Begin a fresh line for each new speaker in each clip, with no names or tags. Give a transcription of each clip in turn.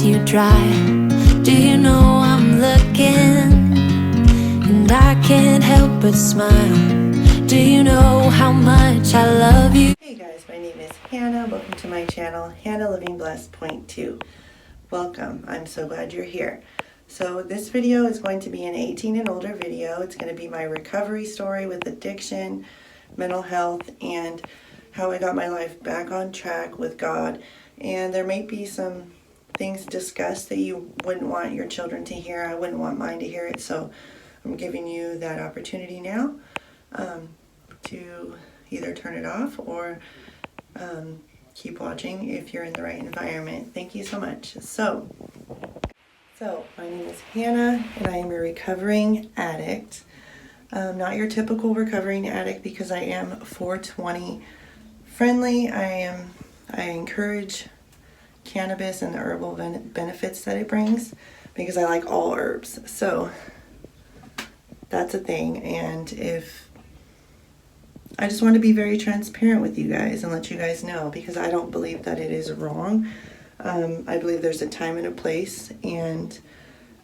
kiss you dry. Do you know I'm looking, and I can't help but smile. Do you know how much I love you?
Hey guys, my name is Hannah. Welcome to my channel, Hannah Living Blessed Point 2. Welcome. I'm so glad you're here. So this video is going to be an 18 and older video. It's going to be my recovery story with addiction, mental health, and how I got my life back on track with God. And there may be some things discussed that you wouldn't want your children to hear. I wouldn't want mine to hear it, so I'm giving you that opportunity now to either turn it off or keep watching if you're in the right environment. Thank you so much. So my name is Hannah, and I am a recovering addict. Not your typical recovering addict, because I am 420 friendly. I encourage cannabis and the herbal benefits that it brings, because I like all herbs. So that's a thing. And I just want to be very transparent with you guys and let you guys know, because I don't believe that it is wrong. I believe there's a time and a place, and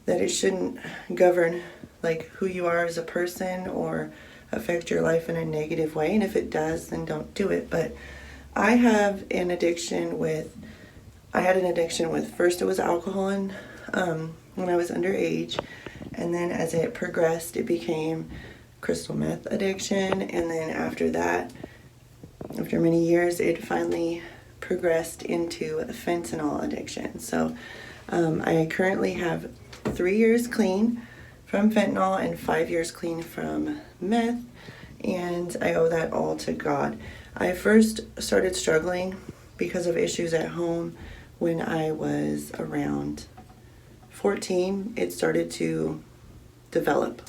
that it shouldn't govern like who you are as a person or affect your life in a negative way. And if it does, then don't do it. But I had an addiction with, first it was alcohol and when I was underage, and then as it progressed, it became crystal meth addiction, and then after that, after many years, it finally progressed into fentanyl addiction. So I currently have 3 years clean from fentanyl and 5 years clean from meth, and I owe that all to God. I first started struggling because of issues at home when I was around 14. It started to develop.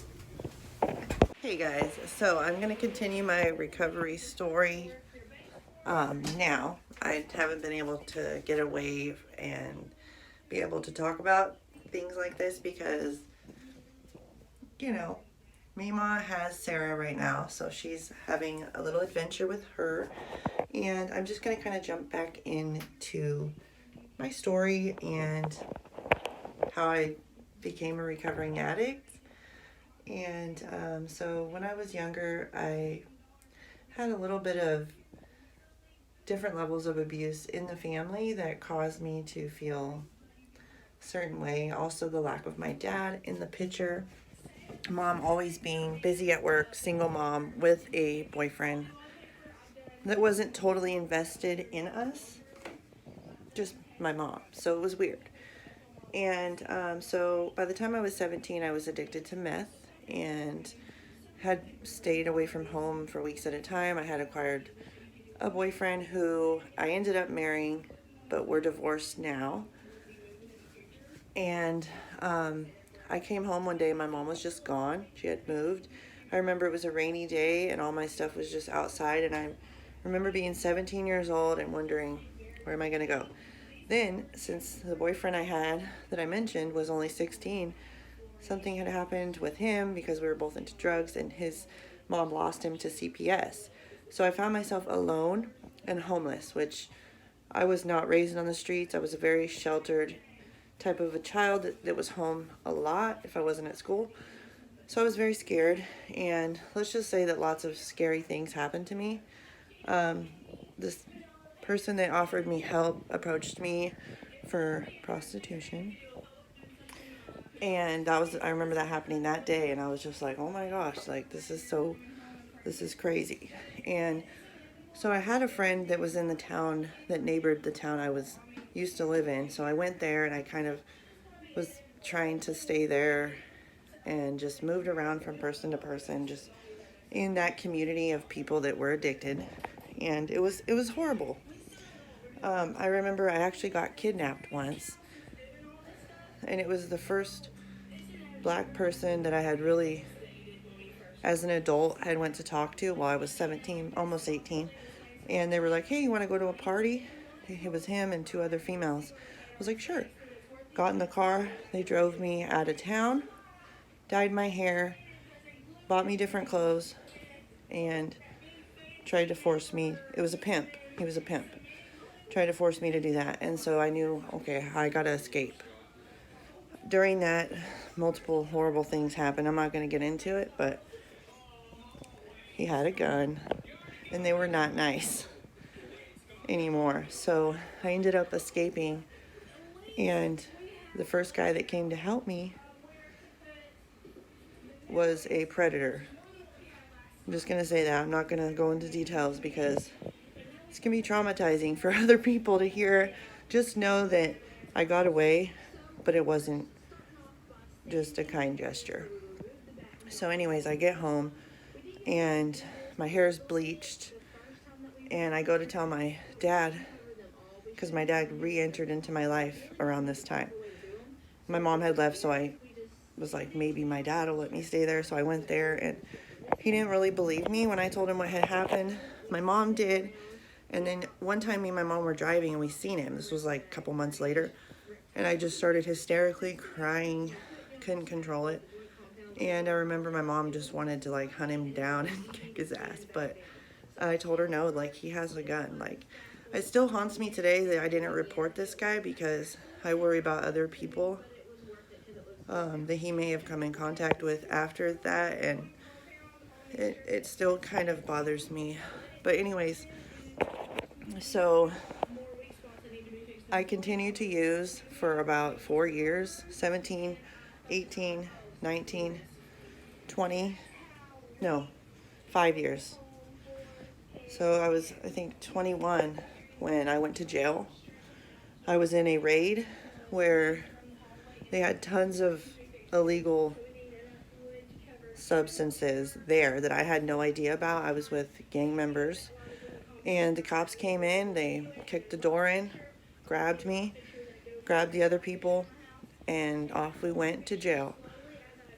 Hey guys, so I'm going to continue my recovery story now. I haven't been able to get away and be able to talk about things like this because, you know, Mima has Sarah right now, so she's having a little adventure with her, and I'm just going to kind of jump back into my story and how I became a recovering addict. And so when I was younger, I had a little bit of different levels of abuse in the family that caused me to feel a certain way. Also, the lack of my dad in the picture. Mom always being busy at work, single mom with a boyfriend that wasn't totally invested in us, just my mom. So it was weird. And so by the time I was 17, I was addicted to meth and had stayed away from home for weeks at a time. I had acquired a boyfriend who I ended up marrying, but we're divorced now. And I came home one day, my mom was just gone. She had moved. I remember it was a rainy day and all my stuff was just outside, and I remember being 17 years old and wondering, where am I going to go? Then, since the boyfriend I had that I mentioned was only 16, something had happened with him because we were both into drugs, and his mom lost him to CPS. So I found myself alone and homeless, which I was not raised on the streets. I was a very sheltered type of a child that was home a lot if I wasn't at school. So I was very scared, and let's just say that lots of scary things happened to me. This person that offered me help approached me for prostitution. And I remember that happening that day, and I was just like, oh my gosh, like this is crazy. And so I had a friend that was in the town that neighbored the town I used to live in. So I went there, and I kind of was trying to stay there and just moved around from person to person, just in that community of people that were addicted. And it was horrible. I remember I actually got kidnapped once, and it was the first black person that I had really, as an adult, had went to talk to while I was 17, almost 18. And they were like, hey, you want to go to a party? It was him and 2 other females. I was like, sure. Got in the car. They drove me out of town, dyed my hair, bought me different clothes, and tried to force me. It was a pimp. He was a pimp. tried to force me to do that. And so I knew, okay, I gotta escape. During that, multiple horrible things happened. I'm not gonna get into it, but he had a gun, and they were not nice anymore. So I ended up escaping, and the first guy that came to help me was a predator. I'm just gonna say that. I'm not gonna go into details because it's gonna be traumatizing for other people to hear. Just know that I got away, but it wasn't just a kind gesture. So anyways, I get home and my hair is bleached, and I go to tell my dad, because my dad re-entered into my life around this time. My mom had left, so I was like, maybe my dad will let me stay there. So I went there, and he didn't really believe me when I told him what had happened. My mom did. And then one time me and my mom were driving and we seen him. This was like a couple months later. And I just started hysterically crying. Couldn't control it. And I remember my mom just wanted to like hunt him down and kick his ass. But I told her no, like he has a gun. Like it still haunts me today that I didn't report this guy because I worry about other people that he may have come in contact with after that. And it still kind of bothers me. But anyways, so I continued to use for about 4 years, 17, 18, 19, 20, no, 5 years. So I was, I think, 21 when I went to jail. I was in a raid where they had tons of illegal substances there that I had no idea about. I was with gang members. And the cops came in, they kicked the door in, grabbed me, grabbed the other people, and off we went to jail.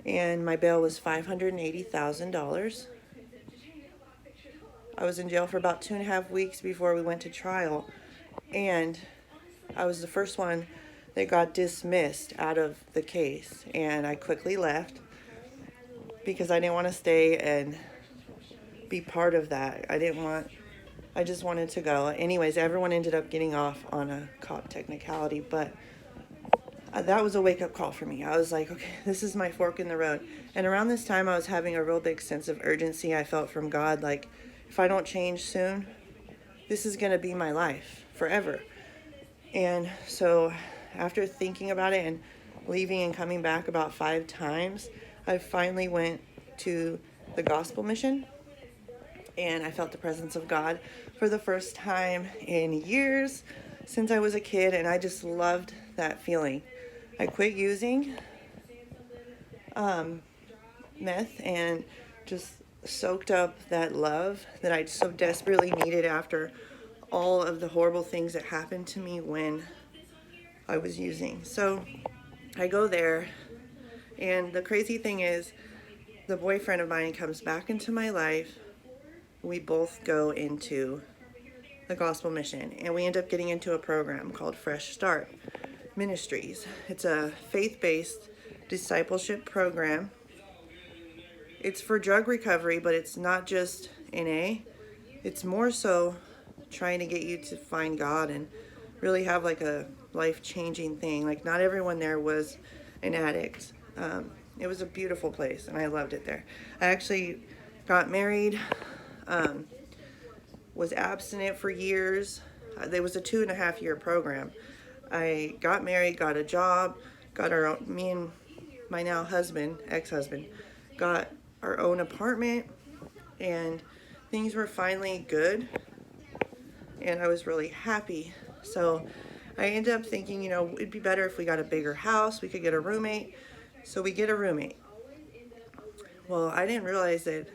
And my bail was $580,000. I was in jail for about 2.5 weeks before we went to trial. And I was the first one that got dismissed out of the case. And I quickly left because I didn't want to stay and be part of that. I just wanted to go. Anyways, everyone ended up getting off on a cop technicality, but that was a wake-up call for me. I was like, okay, this is my fork in the road. And around this time, I was having a real big sense of urgency I felt from God. Like, if I don't change soon, this is going to be my life forever. And so after thinking about it and leaving and coming back about 5 times, I finally went to the gospel mission. And I felt the presence of God for the first time in years since I was a kid, and I just loved that feeling. I quit using meth and just soaked up that love that I so desperately needed after all of the horrible things that happened to me when I was using. So I go there, and the crazy thing is, the boyfriend of mine comes back into my life. We both go into the gospel mission, and we end up getting into a program called Fresh Start Ministries. It's a faith-based discipleship program. It's for drug recovery, but it's not just NA. It's more so trying to get you to find God and really have like a life-changing thing. Like, not everyone there was an addict. It was a beautiful place, and I loved it there. I actually got married. Was abstinent for years. There was a 2.5-year program. I got married, got a job, got me and my now husband, ex-husband, got our own apartment, and things were finally good, and I was really happy. So I ended up thinking, it'd be better if we got a bigger house, we could get a roommate. So we get a roommate. Well, I didn't realize that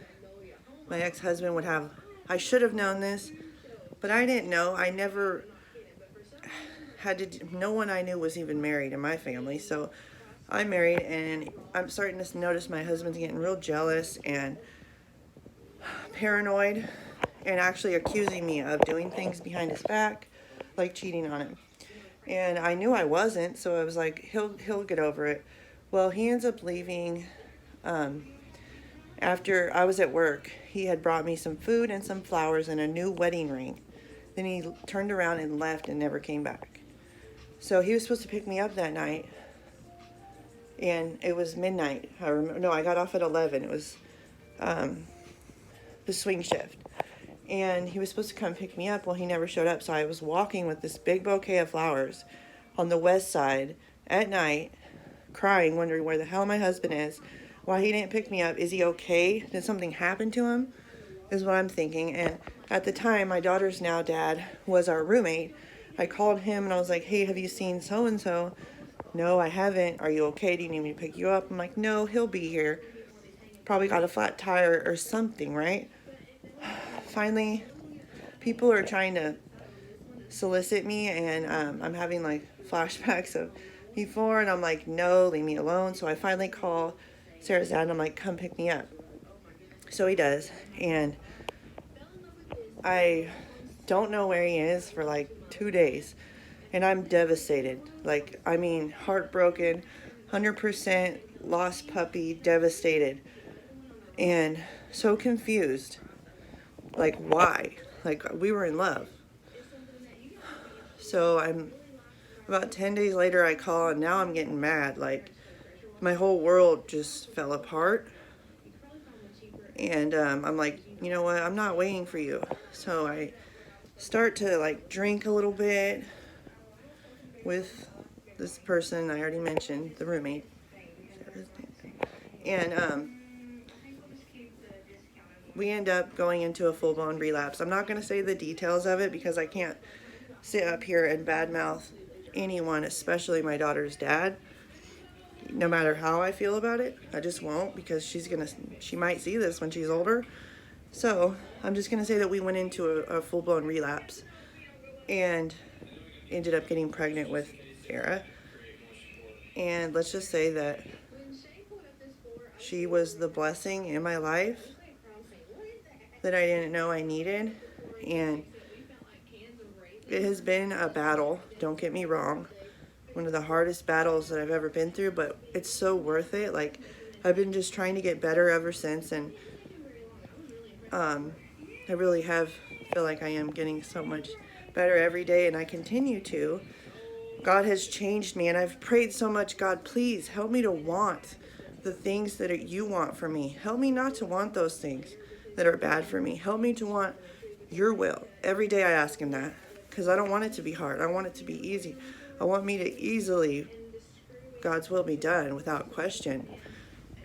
my ex-husband would have, I should have known this, but I didn't know. I never no one I knew was even married in my family. So I'm married, and I'm starting to notice my husband's getting real jealous and paranoid, and actually accusing me of doing things behind his back, like cheating on him. And I knew I wasn't, so I was like, he'll get over it. Well, he ends up leaving. After I was at work, he had brought me some food and some flowers and a new wedding ring Then he turned around and left and never came back. So he was supposed to pick me up that night, and it was midnight. I remember, no, I got off at 11. It was the swing shift. And he was supposed to come pick me up. Well, he never showed up. So I was walking with this big bouquet of flowers on the west side at night, crying, wondering where the hell my husband is, why he didn't pick me up. Is he okay? Did something happen to him? Is what I'm thinking. And at the time, my daughter's now dad was our roommate. I called him and I was like, hey, have you seen so-and-so? No, I haven't. Are you okay? Do you need me to pick you up? I'm like, no, he'll be here. Probably got a flat tire or something, right? Finally, people are trying to solicit me, and I'm having like flashbacks of before, and I'm like, no, leave me alone. So I finally call Sarah's dad and I'm like, come pick me up. So he does, and I don't know where he is for like 2 days, and I'm devastated. Like, I mean, heartbroken, 100% lost puppy, devastated, and so confused. Like, why? Like, we were in love. So about 10 days later I call, and now I'm getting mad. Like, my whole world just fell apart. And I'm like, you know what? I'm not waiting for you. So I start to like drink a little bit with this person I already mentioned, the roommate. And we end up going into a full-blown relapse. I'm not going to say the details of it because I can't sit up here and badmouth anyone, especially my daughter's dad. No matter how I feel about it, I just won't, because she might see this when she's older. So I'm just going to say that we went into a full-blown relapse and ended up getting pregnant with Sarah. And let's just say that she was the blessing in my life that I didn't know I needed. And it has been a battle, don't get me wrong. One of the hardest battles that I've ever been through, but it's so worth it. Like, I've been just trying to get better ever since, and I really feel like I am getting so much better every day, and I continue to. God has changed me, and I've prayed so much, God, please help me to want the things that you want for me. Help me not to want those things that are bad for me. Help me to want your will. Every day I ask him that, because I don't want it to be hard. I want it to be easy. I want me to easily, God's will be done without question.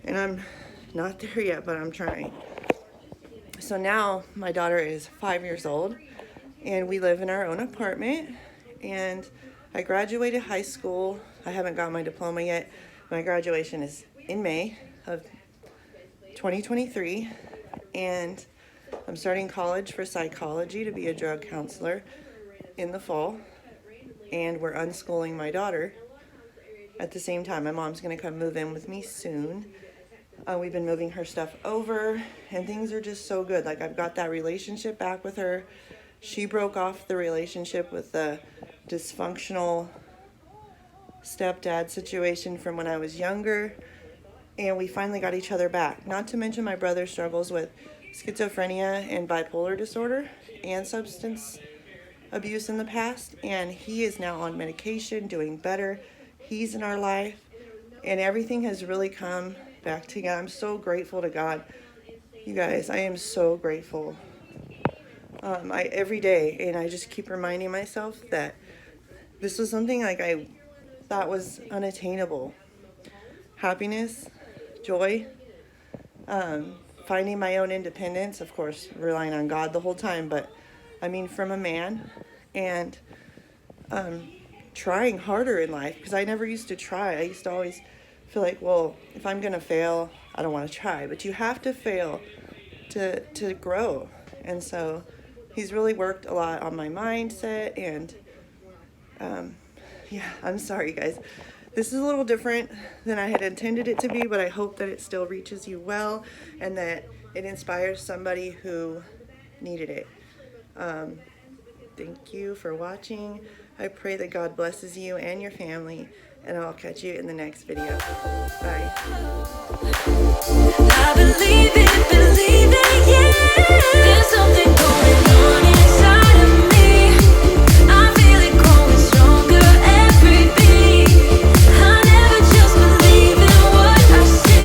And I'm not there yet, but I'm trying. So now my daughter is 5 years old, and we live in our own apartment. And I graduated high school. I haven't got my diploma yet. My graduation is in May of 2023. And I'm starting college for psychology to be a drug counselor in the fall. And we're unschooling my daughter at the same time. My mom's going to come move in with me soon. We've been moving her stuff over, and things are just so good. Like, I've got that relationship back with her. She broke off the relationship with the dysfunctional stepdad situation from when I was younger, and we finally got each other back. Not to mention my brother struggles with schizophrenia and bipolar disorder and substance abuse in the past, and he is now on medication, doing better. He's in our life, and everything has really come back together. I'm so grateful to God. You guys, I am so grateful. Every day, and I just keep reminding myself that this was something like I thought was unattainable. Happiness, joy, finding my own independence, of course, relying on God the whole time, but I mean, from a man, and trying harder in life, because I never used to try. I used to always feel like, well, if I'm going to fail, I don't want to try. But you have to fail to grow. And so he's really worked a lot on my mindset, and yeah, I'm sorry, guys. This is a little different than I had intended it to be, but I hope that it still reaches you well, and that it inspires somebody who needed it. Thank you for watching. I pray that God blesses you and your family, and I'll catch you in the next video. Bye.
I believe in